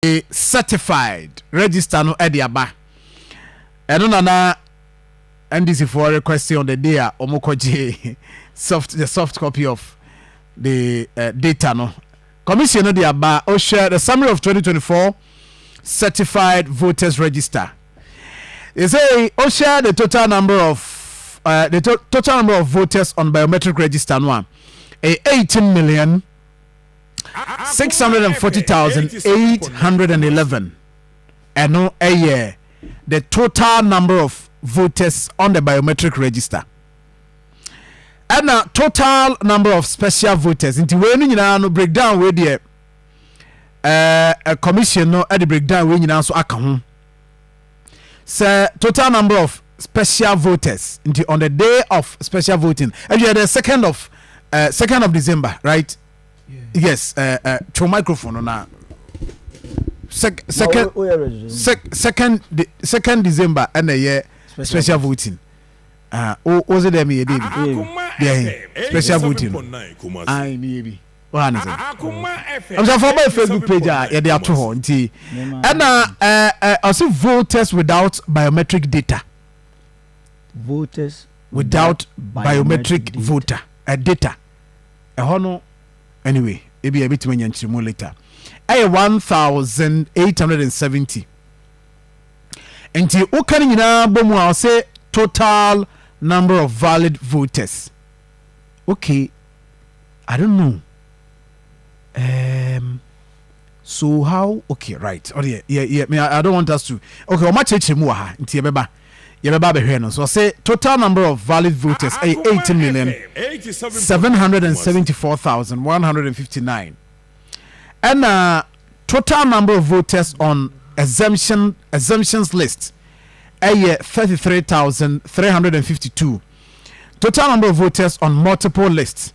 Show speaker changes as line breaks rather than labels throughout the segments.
a certified register no ediaba. Eno nana NDC for requesting on the day omokoje the soft copy of the data no. Commission no diaba o share the summary of 2024 certified voters register. They say o share the total number of total number of voters on biometric register no 18,640,811 and no a year the total number of voters on the biometric register and now total number of special voters into when you know breakdown with the a commission no at the breakdown when you know so aka so total number of special voters into on the day of special voting and you are the 2nd of December, right? Yeah. Yes, to microphone on now. Second December and a year special voting. Was it me, David? Yeah, special voting. I maybe. I'm for my Facebook page. Yeah, they are too hot. And also voters without biometric data.
Voters
without biometric voter data. Hono anyway, maybe a bit when you later. 1,870. Until Ukani na bomu, I'll say total number of valid voters. Okay, I don't know. So how? Okay, right. Oh yeah. I don't want us to. Okay, how much more? Until beba. So I say total number of valid voters 18,774,159 and total number of voters on exemptions list 33,352. Total number of voters on multiple lists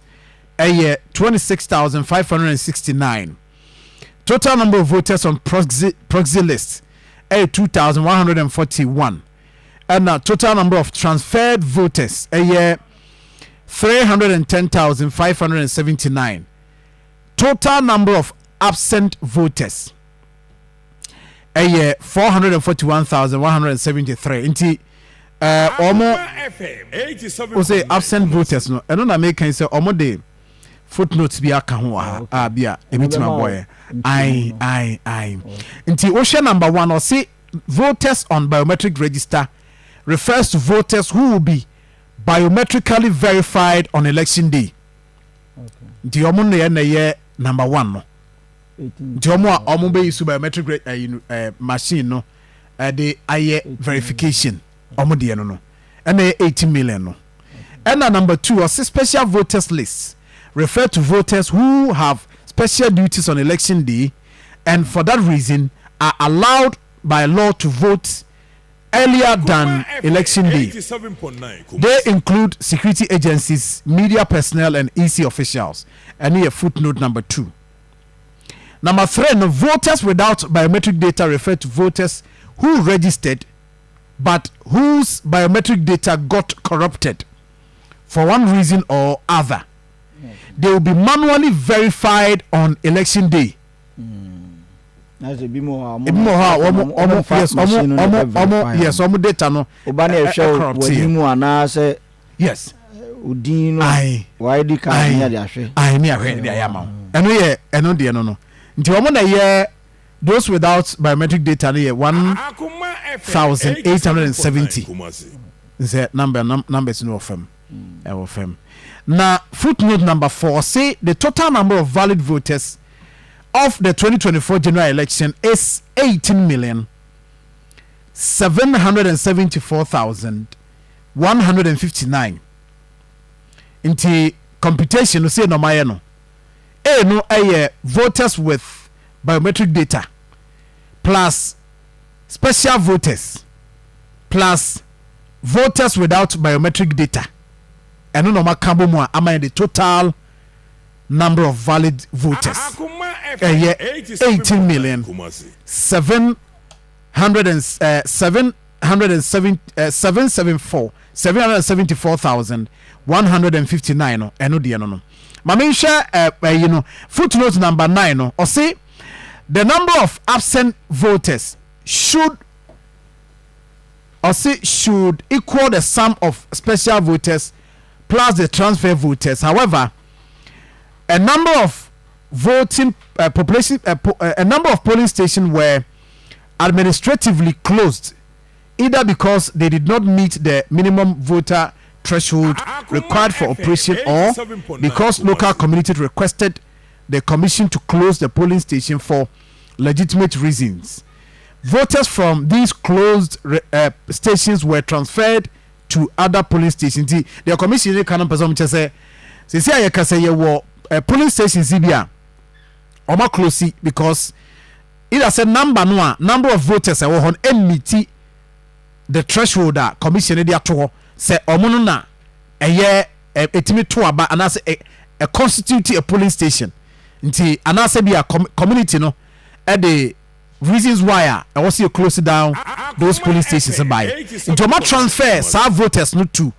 26,569. Total number of voters on proxy lists 2,141. And total number of transferred voters 310,579. Total number of absent voters 441,173. Inti almost say absent voters no. I don't make say almost the footnotes be aka ho ah bia emitima boy. I. Inti ocean number 1 or say voters on biometric register refers to voters who will be biometrically verified on election day. The year number 1 no. The be use biometric machine no. The verification. No. And 18 million no. And number 2 or special voters lists refer to voters who have special duties on election day and for that reason are allowed by law to vote earlier than election day. They include security agencies, media personnel, and EC officials. And here footnote number 2. Number 3, no, voters without biometric data refer to voters who registered but whose biometric data got corrupted for one reason or other. They will be manually verified on election day. Yes, data no. Yes. Those without biometric data 1,870. The numbers no of them. Now footnote number 4 say the total number of valid voters of the 2024 general election is 18,774,159. Into computation, we say no mayeno. Voters with biometric data plus special voters plus voters without biometric data. And no makambo am the total number of valid voters. 18,774,159 no. Mamisha footnote number 9 no. Or say the number of absent voters should equal the sum of special voters plus the transfer voters. However, a number of a number of polling stations were administratively closed, either because they did not meet the minimum voter threshold required for operation, or because local communities requested the commission to close the polling station for legitimate reasons. Voters from these closed stations were transferred to other polling stations. The commission can say polling stations or close because either said number of voters on meet the threshold that commission say omonuna etimi to aba anase a constitute a polling station nti anase be a community no the reasons why I was you close down those polling stations by into ma transfer some voters no to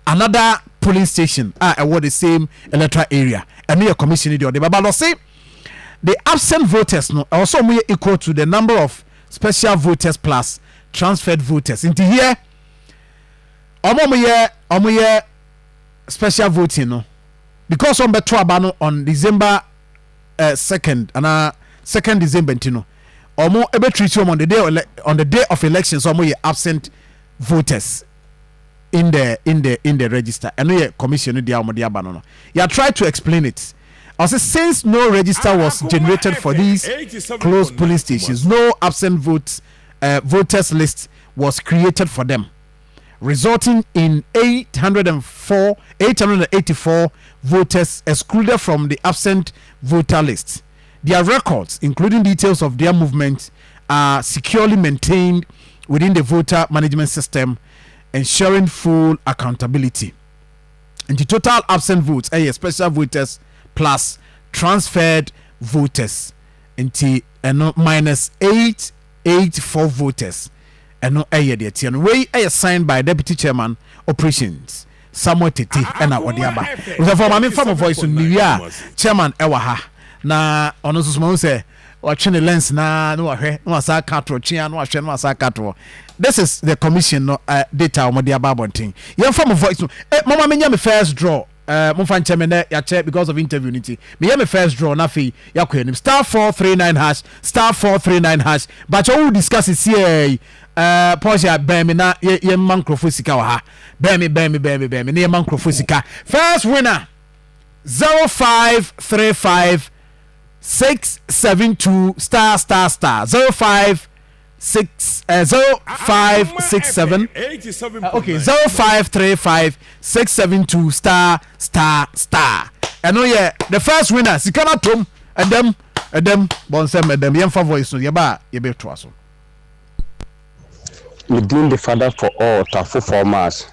another polling station award the same electoral area and your commission the baba say the absent voters no also equal to the number of special voters plus transferred voters into here omo special voting no because on beto aba on December 2nd and 2nd December ntino omo ebe treat on the day of elections omo absent voters in the register and no commission dia omo dia aba no ya try to explain it. I say since no register was generated for these closed polling stations, no absent voters list was created for them, resulting in 884 voters excluded from the absent voter list. Their records, including details of their movement, are securely maintained within the voter management system, ensuring full accountability. And the total absent votes, special voters plus transferred voters, minus 884 voters. And no the way signed by Deputy Chairman Operations Samuel Tete and Wadiaba. With a form voice in New Year, Chairman Ewaha. Na ono so say watching the lens na no ahwe no asa katro chia no ahwe no asa katro. This is the commission no data Omodiaba bontin. Your form of voice no mama menya me first draw. Mufan chemene ya check because of interview niti. Me ya me first draw na fi ya kwenim *439# *439#. But you discuss it here. Porsche bemi na ye microphone sika wa ha. Bemi ne ye microphone sika. First winner 0535 672 ** 0567 okay 0535 672 ** and yeah the first winner sikana tom and them bonsem and them yemfa voice no yeba to aso
within the father for all tafo formers